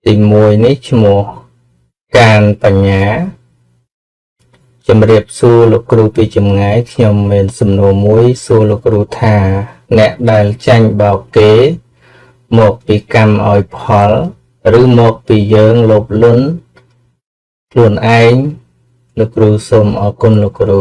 ទី1នេះឈ្មោះកានបញ្ញាជំរាបសួរលោកគ្រូពីចម្ងាយខ្ញុំមានសំណួរមួយសួរលោកគ្រូថាអ្នកដែលចាញ់បោកគេមកពីកម្មឲ្យផលឬមកពីយើងលោភលន់ខ្លួនឯងលោកគ្រូសូមអរគុណលោកគ្រូ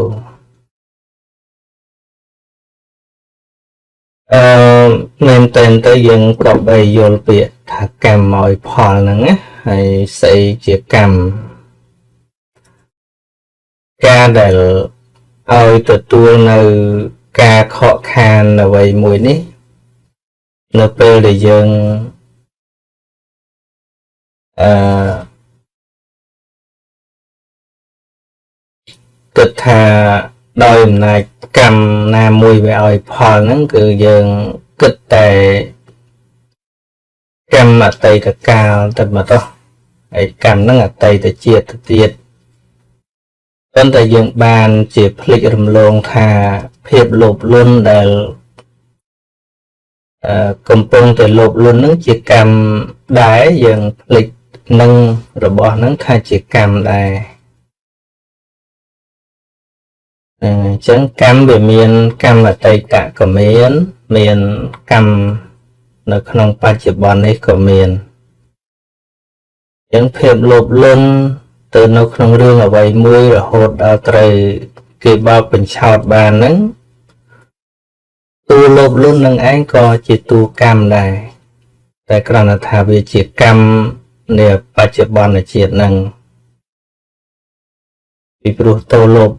មែនតើទៅយើងប្របីយល់ពាក្យថាកម្មឲ្យផលហ្នឹងណាហើយស្អីជាកម្មការដែលឲ្យទទួលនៅការខកខានអ្វីមួយនេះនៅពេលដែលយើងគិតថាដោយអំណាចកម្មណាមួយវាឲ្យផលហ្នឹងគឺយើងគិតតែកម្មអតីតកាលទៅមកទៅហើយកម្មហ្នឹងអតីតជាតិទៅទៀតប៉ុន្តែយើងបានជាភ្លេចរំលងថាភាពលោភលន់ដែលកំពុងតែលោភលន់ហ្នឹងជាកម្មដែរយើងភ្លេចនឹងរបស់ហ្នឹងថាជាកម្មដែរអញ្ចឹងកម្មវាមានកម្មអតីតក៏មានកម្មនៅក្នុងបច្ចុប្បន្ននេះក៏មានអញ្ចឹងភាពលោភលន់ទៅនៅក្នុងរឿងអ្វីមួយរហូតដល់ត្រូវគេបោកបញ្ឆោតបានហ្នឹងតួលោភលន់នឹងឯងក៏ជាតួកម្មដែរតែគ្រាន់តែថាវាជាកម្មនៃបច្ចុប្បន្នជាតិហ្នឹងពីព្រោះតួលោភ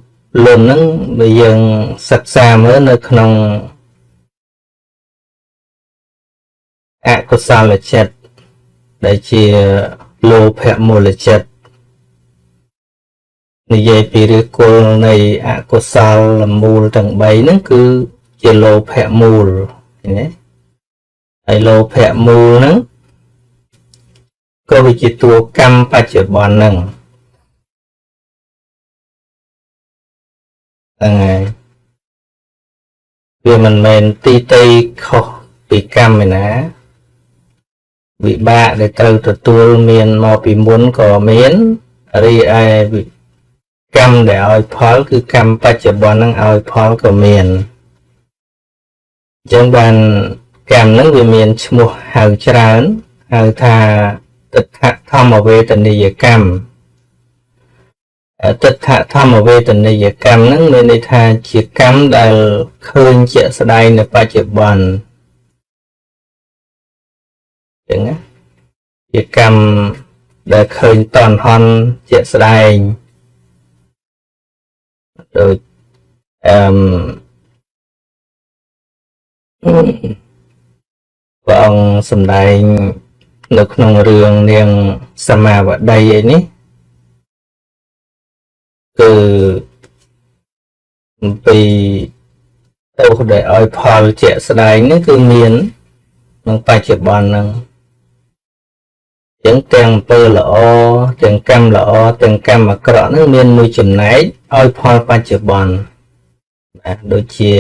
លន់ហ្នឹងបើយើងសិក្សាមើលនៅក្នុងអកុសលចិត្តដែលជាលោភៈមូលចិត្តនិយាយពីឫសគល់នៃអកុសលមូលទាំង3ហ្នឹងគឺជាលោភៈមូលណាហើយលោភៈមូលហ្នឹងក៏វាជាតួកម្មបច្ចុប្បន្នហ្នឹងហើយវាមិនមែនទីតីខុសពីកម្មឯណាវិបាកដែលត្រូវទទួលមានមកពីមុនក៏មានរីឯកម្មដែលឲ្យផលគឺកម្មបច្ចុប្បន្នហ្នឹងឲ្យផលក៏មានអញ្ចឹងបានកម្មហ្នឹងវាមានឈ្មោះហៅច្រើនហៅថាទិដ្ឋធម្មវេទនីយកម្មទិដ្ឋធម្មវេទនីយកម្មហ្នឹងមានន័យថាជាកម្មដែលឃើញជាក់ស្ដែងនៅបច្ចុប្បន្នអញ្ចឹងណាជាកម្មដែលឃើញតន់ហន់ជាក់ស្ដែងដូចព្រះអង្គសម្ដែងនៅក្នុងរឿងនាងសមាវតីឯនេះគឺអំពីទោសដែលឲ្យផលជាក់ស្ដែងនេះគឺមានក្នុងបច្ចុប្បន្នហ្នឹងទាំងអំពើល្អទាំងកម្មល្អទាំងកម្មអាក្រក់ហ្នឹងមានមួយចំណែកឲ្យផលបច្ចុប្បន្នបាទដូចជា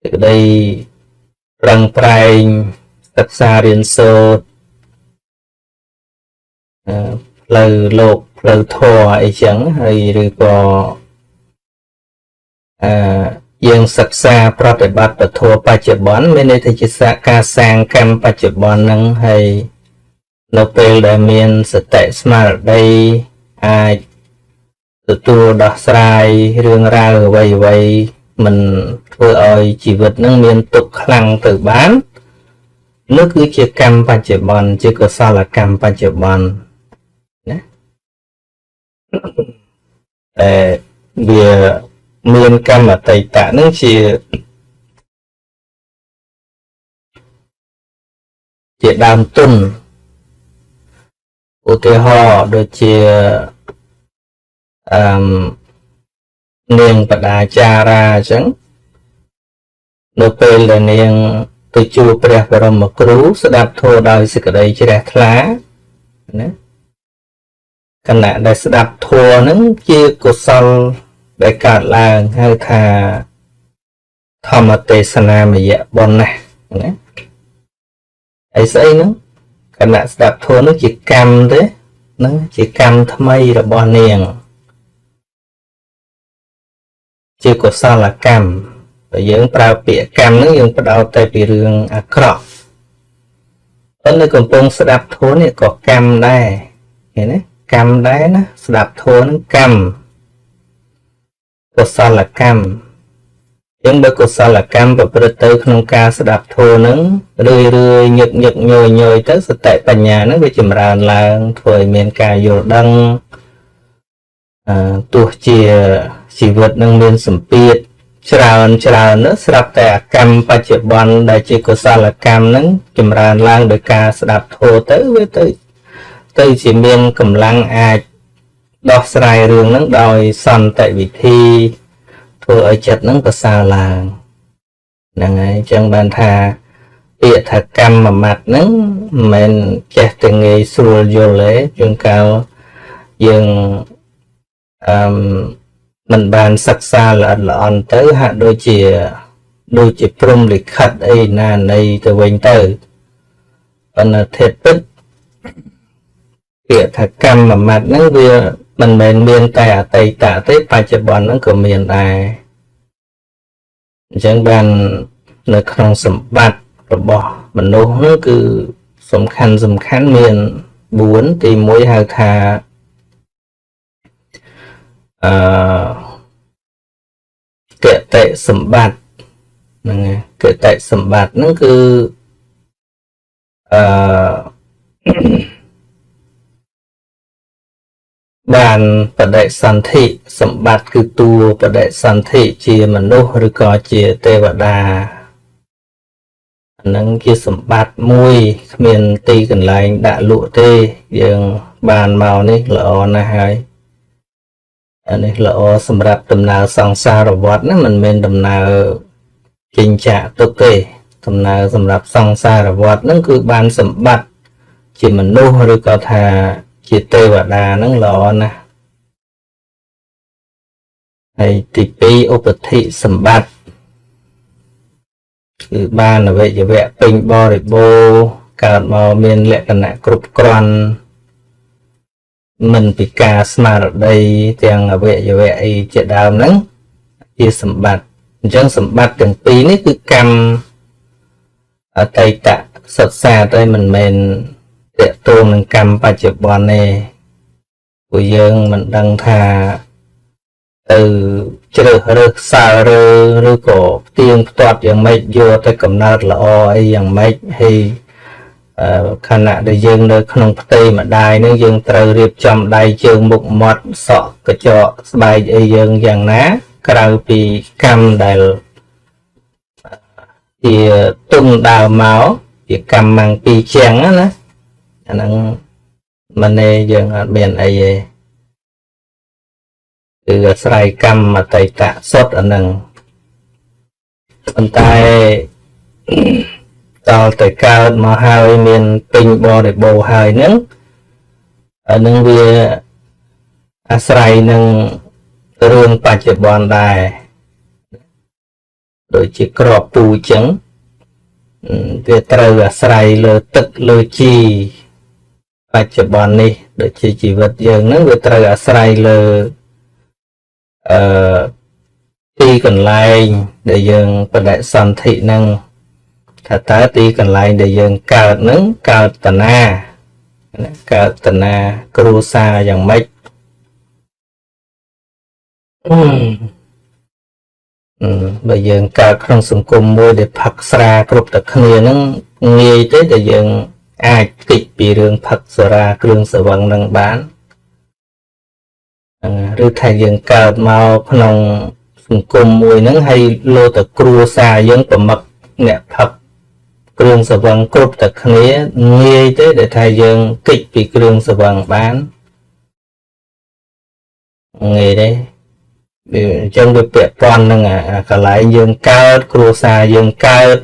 សេចក្តីប្រឹងប្រែងសិក្សារៀនសូត្រផ្លូវលោកផ្លូវធម៌អីចឹងហើយឬក៏យើងសិក្សាប្រតិបត្តិពធបច្ចុប្បន្នមានន័យថាជាការសាងកម្មបច្ចុប្បន្នហ្នឹងហើយនៅពេលដែលមានសតិស្មារតីអាចទទួលដោះស្រាយរឿងរ៉ាវអ្វីមិនធ្វើឲ្យជីវិតនឹងមានទុក្ខខ្លាំងទៅបាននោះគឺជាកម្មបច្ចុប្បន្នជាកុសលកម្មបច្ចុប្បន្នណាតែវាមានកម្មអតីតនឹងជាដើមទុនឧទាហរណ៍ដូចជានាងបដាចារាអញ្ចឹងនៅពេលដែលនាងទៅជួបព្រះបរមគ្រូស្ដាប់ធម៌ដោយសេចក្តីជ្រះថ្លាណាខណៈដែលស្ដាប់ធម៌ហ្នឹងជាកុសលដែលកើតឡើងហៅថាធម្មទេសនាមយៈបុណ្យណាហើយស្អីហ្នឹង គណៈស្ដាប់ធម៌នោះជាកម្មទេហ្នឹងជាកម្មថ្មីរបស់នាងជាកុសលកម្មបើយើងប្រើពាក្យកម្មហ្នឹងយើងផ្ដោតតែពីរឿងអាក្រក់ប៉ុន្តែកំពុងស្ដាប់ធម៌នេះក៏កម្មដែរឃើញទេកម្មដែរណាស្ដាប់ធម៌ហ្នឹងកម្មកុសលកម្មយើងបើកុសលកម្មប្រព្រឹត្តទៅក្នុងការស្ដាប់ធម៌ហ្នឹងរឿយញឹកញយទៅសតិបញ្ញាហ្នឹងវាចម្រើនឡើងធ្វើឲ្យមានការយល់ដឹងទោះជាជីវិតនឹងមានសម្ពាធច្រើននោះស្រាប់តែអាកម្មបច្ចុប្បន្នដែលជាកុសលកម្មហ្នឹងចម្រើនឡើងដោយការស្ដាប់ធម៌ទៅវាទៅជាមានកម្លាំងអាចដោះស្រាយរឿងហ្នឹងដោយសន្តិវិធីធ្វើឲ្យចិត្តហ្នឹងប្រសើរឡើងហ្នឹងហើយអញ្ចឹងបានថាពាក្យថាកម្មមួយម៉ាត់ហ្នឹងមិនមែនចេះតែងាយស្រួលយល់ទេជួនកាលយើងមិនបានសិក្សាល្អិតល្អន់ទៅហាក់ដូចជាព្រំលិខិតអីណានៃទៅវិញទៅប៉ុន្តែធេតុពិតពាក្យថាកម្មមួយម៉ាត់ហ្នឹងវាមិនមែនមានតែអតីតទេបច្ចុប្បន្នហ្នឹងក៏មានដែរអញ្ចឹងបាននៅក្នុងសម្បត្តិរបស់មនុស្សហ្នឹងគឺសំខាន់មាន4ទី1ហៅថាគតិសម្បត្តិហ្នឹងគតិសម្បត្តិហ្នឹងគឺបានបដិសន្ធិសម្បត្តិគឺតួបដិសន្ធិជាមនុស្សឬក៏ជាទេវតាអានឹងជាសម្បត្តិមួយគ្មានទីកន្លែងដាក់លក់ទេយើងបានមកនេះល្អណាស់ហើយអានេះល្អសម្រាប់ដំណើរសង្សារវដ្តណាមិនមែនដំណើរចិញ្ចាទុកទេដំណើរសម្រាប់សង្សារវដ្តហ្នឹងគឺបានសម្បត្តិជាមនុស្សឬក៏ថាជាទេវតាហ្នឹងល្អណាស់ហើយទី2ឧបតិសម្បត្តិគឺបានអវយវៈពេញបរិបូរណ៍កើតមកមានលក្ខណៈគ្រប់គ្រាន់មិនពិការស្មារតីទាំងអវយវៈអីជាដើមហ្នឹងជាសម្បត្តិអញ្ចឹងសម្បត្តិទាំងពីរនេះគឺកម្មអតីតសិក្សាតែមិនមែនតកតួនឹងកម្មបច្ចុប្បន្នទេពួកយើងមិនដឹងថាទៅជ្រើសរើសសាលរើឬក៏ផ្ទៀងផ្ទាត់យ៉ាងម៉េចយកទៅកំណើតល្អអីយ៉ាងម៉េចហើយខណៈដែលយើងនៅក្នុងផ្ទៃម្ដាយនឹងយើងត្រូវរៀបចំដៃជើងមុខមាត់សក់កញ្ចក់ស្បែកអីយើងយ៉ាងណាក្រៅពីកម្មដែលជាទុំដើមមកជាកម្មម៉ាំងពីរជាងណាអាហ្នឹងមិនទេយើងអត់មានអីទេគឺអាស្រ័យកម្មអតីតសុទ្ធអាហ្នឹងប៉ុន្តែតលតែកើតមកហើយមានពេញបរិបូរណ៍ហើយហ្នឹងអានឹងវាអាស្រ័យនឹងរឿងបច្ចុប្បន្នដែរដូចជាក្របពូជចឹងវាត្រូវអាស្រ័យលើទឹកលើជីបច្ចុប្បន្ននេះដូចជាជីវិតយើងហ្នឹងវាត្រូវអាស្រ័យលើទីកន្លែងដែលយើងបដិសន្ធិហ្នឹងថាតើទីកន្លែងដែលយើងកើតហ្នឹងកើតតណាគ្រួសារយ៉ាងម៉េចបើយើងកើតក្នុងសង្គមមួយដែលផឹកស្រាគ្រប់តែគ្នាហ្នឹងងាយទេដែលយើងអាចគិតពីរឿងផឹកស្រាគ្រឿងស្រវឹងហ្នឹងបានឬថាយើងកើតមកក្នុងសង្គមមួយហ្នឹងហើយលោតែគ្រួសារយើងប្រមឹកអ្នកផឹកគ្រឿងស្រវឹងគ្រប់តែគ្នាងាយទេដែលថាយើងគិតពីគ្រឿងស្រវឹងបានងាយទេវាអញ្ចឹងវាពាក់ព័ន្ធនឹងកន្លែងយើងកើតគ្រួសារយើងកើត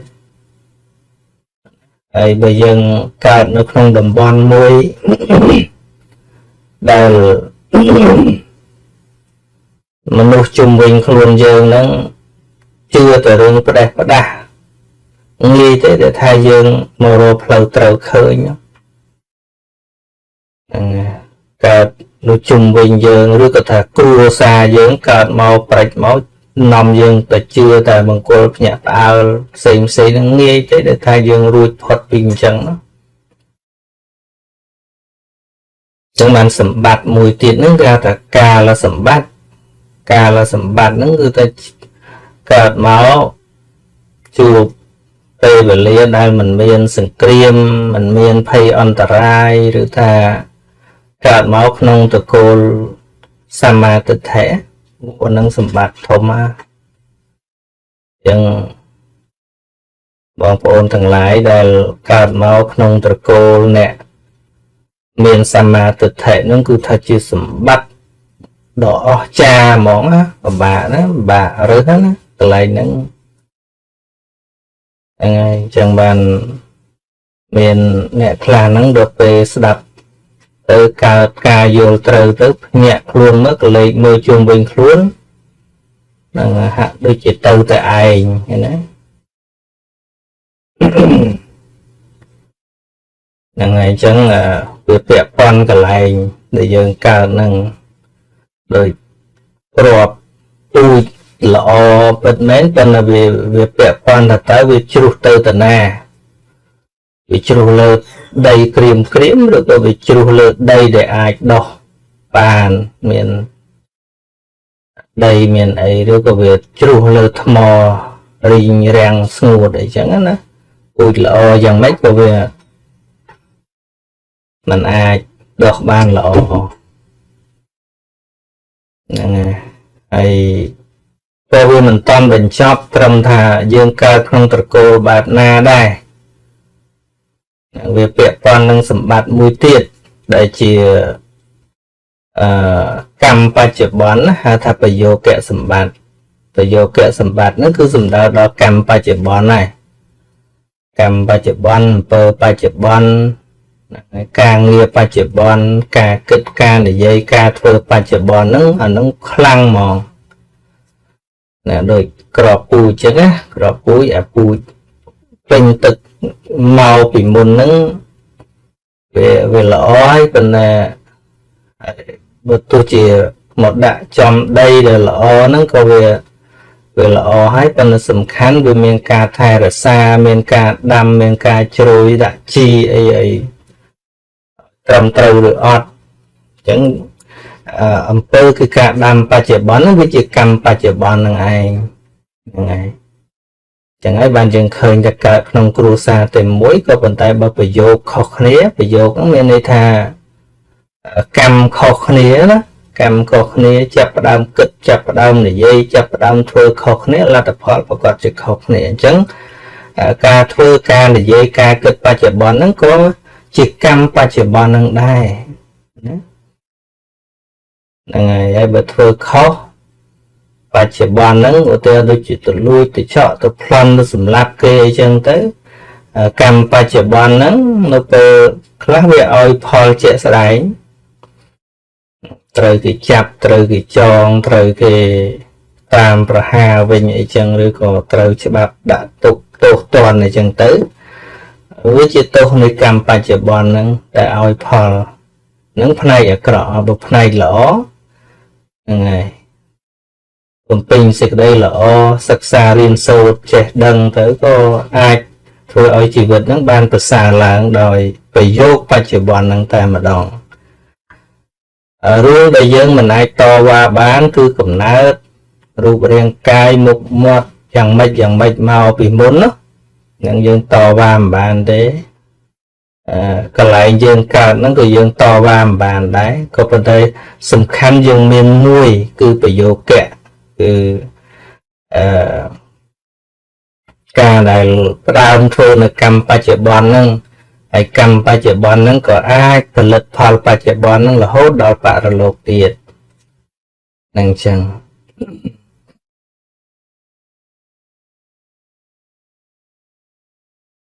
ហើយបើយើងកើតនៅក្នុងតំបន់មួយដែលមនុស្សជុំវិញខ្លួនយើងហ្នឹងជឿតែរឿងផ្ដេសផ្ដាស់ងាយទេដែលថាយើងមករកផ្លូវត្រូវឃើញ លោកជុំវិញយើងឬក៏ថាគ្រួសារយើងកើតមកប្រាច់មកនាំយើងទៅជឿតែមង្គលភ្ញាក់ផ្អើលផ្សេងហ្នឹងងាយទេដែលថាយើងរួចផុតពីអញ្ចឹងណាចឹងបានសម្បត្តិមួយទៀតហ្នឹងគេហៅថាកាលសម្បត្តិហ្នឹងគឺតែកើតមកជួបពេលវេលាដែលមិនមានសង្គ្រាមមិនមានភ័យអន្តរាយឬថាកើតមកក្នុងតកូលសម្មាទិដ្ឋិពួកនឹងសម្បត្តិធំណាចឹងបងប្អូនទាំងឡាយដែលកើតមកក្នុងត្រកូលអ្នកមានសម្មាទិដ្ឋិនឹងគឺថាជាសម្បត្តិដ៏អស្ចារ្យហ្មងណាពិបាកណាពិបាករឹសណាកន្លែងហ្នឹងហ្នឹងហើយចឹងបានមានអ្នកខ្លះហ្នឹងដល់ពេលស្ដាប់ទៅកើតការយល់ត្រូវទៅភ្ញាក់ខ្លួនមកក៏លេចមើលជុំវិញខ្លួនហ្នឹងហាក់ដូចជាទៅតែឯងឃើញណាហ្នឹងហើយអញ្ចឹងវាពាក់ព័ន្ធកន្លែងដែលយើងកើតហ្នឹងដោយគ្រាប់ពូជល្អពិតមែនប៉ុន្តែវាពាក់ព័ន្ធថាតើវាជ្រុះទៅតាណាវាជ្រុះលើដីក្រៀមឬក៏វាជ្រុះលើដីដែលអាចដោះបានមានដីមានអីឬក៏វាជ្រុះលើថ្មរីងរាំងស្ងួតអីចឹងណាពូជល្អយ៉ាងម៉េចក៏វាมันអាចដោះបានល្អហ្នឹងហើយពេលវាមិនតាន់បញ្ចប់ត្រឹមថាយើងកើតក្នុងត្រកូលបែបណាដែរវាពាក់ព័ន្ធនឹងសម្បត្តិមួយទៀតដែលជាកម្មបច្ចុប្បន្នហៅថាប្រយោគៈសម្បត្តិហ្នឹងគឺសំដៅដល់កម្មបច្ចុប្បន្នហើយកម្មបច្ចុប្បន្នអំពើបច្ចុប្បន្នការងារបច្ចុប្បន្នការគិតការនិយាយការធ្វើបច្ចុប្បន្នហ្នឹងអាហ្នឹងខ្លាំងហ្មងណាដូចក្របពូជអញ្ចឹងណាក្របពូជអាពូជពេញទឹកមកពីមុនហ្នឹងវាល្អហើយប៉ុន្តែបើទោះជាមកដាក់ចំដីដែលល្អហ្នឹងក៏វាល្អហើយប៉ុន្តែសំខាន់វាមានការថែរក្សាមានការដាំមានការជ្រោយដាក់ជីអីត្រឹមត្រូវឬអត់អញ្ចឹងអំពើគឺការដាំបច្ចុប្បន្នហ្នឹងវាជាកម្មបច្ចុប្បន្នហ្នឹងឯងហ្នឹងហើយចឹងហើយបានយើងឃើញតែកើតក្នុងគ្រួសារតែមួយក៏ប៉ុន្តែបើប្រយោគខុសគ្នាប្រយោគហ្នឹងមានន័យថាកម្មខុសគ្នាណាកម្មខុសគ្នាចាប់ផ្ដើមគិតចាប់ផ្ដើមនិយាយចាប់ផ្ដើមធ្វើខុសគ្នាលទ្ធផលប្រកបជាខុសគ្នាអញ្ចឹងការធ្វើការនិយាយការគិតបច្ចុប្បន្នហ្នឹងក៏ជាកម្មបច្ចុប្បន្នហ្នឹងដែរណាហ្នឹងហើយបើធ្វើខុសបច្ចុប្បន្នហ្នឹងឧទាហរណ៍ដូចជាទៅលួចទៅឆក់ទៅប្លន់ទៅសម្លាប់គេអីចឹងទៅកម្មបច្ចុប្បន្នហ្នឹងនៅពេលខ្លះវាឲ្យផលជាក់ស្ដែងត្រូវគេចាប់ត្រូវគេចងត្រូវគេតាមប្រហារវិញអីចឹងឬក៏ត្រូវច្បាប់ដាក់ទុកទោសទណ្ឌអីចឹងទៅវាជាទោសនៃកម្មបច្ចុប្បន្នហ្នឹងដែលឲ្យផលនឹងផ្នែកអាក្រក់បើផ្នែកល្អហ្នឹងហើយបំពេញសេចក្តីល្អសិក្សារៀនសូត្រចេះដឹងទៅក៏អាចធ្វើឲ្យជីវិតហ្នឹងបានប្រសើរឡើងដោយប្រយោគបច្ចុប្បន្នហ្នឹងតែម្ដងរឿងដែលយើងមិនអាចតវ៉ាបានគឺកំណើតរូបរាងកាយមុខមាត់យ៉ាងម៉េចមកពីមុនណានឹងយើងតវ៉ាមិនបានទេកន្លែងយើងកើតហ្នឹងក៏យើងតវ៉ាមិនបានដែរក៏ប៉ុន្តែសំខាន់យើងមានមួយគឺប្រយោគៈគឺការដែលផ្ដើមធ្វើនៅកម្មបច្ចុប្បន្នហ្នឹងហើយកម្មបច្ចុប្បន្នហ្នឹងក៏អាចផលិតផលបច្ចុប្បន្នហ្នឹងរហូតដល់បរលោកទៀតនឹងអញ្ចឹង